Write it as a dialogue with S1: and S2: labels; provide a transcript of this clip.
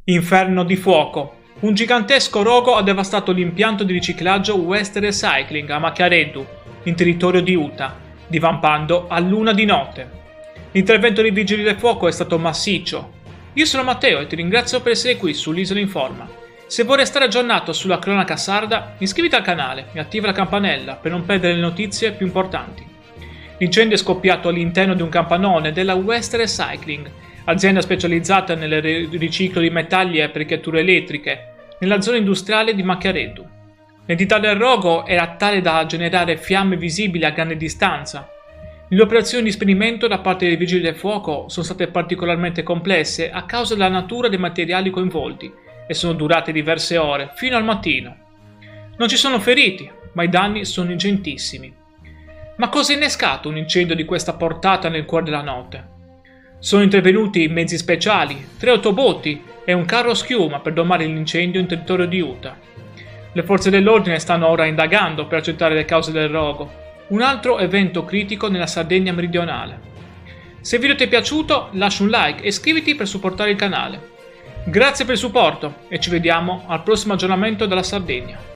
S1: Inferno di fuoco. Un gigantesco rogo ha devastato l'impianto di riciclaggio West Recycling a Macchiareddu, in territorio di Utah, divampando a luna di notte. L'intervento dei vigili del fuoco è stato massiccio. Io sono Matteo e ti ringrazio per essere qui sull'Isola Informa. Se vuoi restare aggiornato sulla cronaca sarda, iscriviti al canale e attiva la campanella per non perdere le notizie più importanti. L'incendio è scoppiato all'interno di un campanone della West Recycling, azienda specializzata nel riciclo di metalli e apparecchiature elettriche, nella zona industriale di Macchiareddu. L'entità del rogo era tale da generare fiamme visibili a grande distanza. Le operazioni di spegnimento da parte dei vigili del fuoco sono state particolarmente complesse a causa della natura dei materiali coinvolti e sono durate diverse ore, fino al mattino. Non ci sono feriti, ma i danni sono ingentissimi. Ma cosa ha innescato un incendio di questa portata nel cuore della notte? Sono intervenuti mezzi speciali, 3 autobotti e un carro schiuma per domare l'incendio in territorio di Utah. Le forze dell'ordine stanno ora indagando per accertare le cause del rogo, un altro evento critico nella Sardegna meridionale. Se il video ti è piaciuto, lascia un like e iscriviti per supportare il canale. Grazie per il supporto e ci vediamo al prossimo aggiornamento della Sardegna.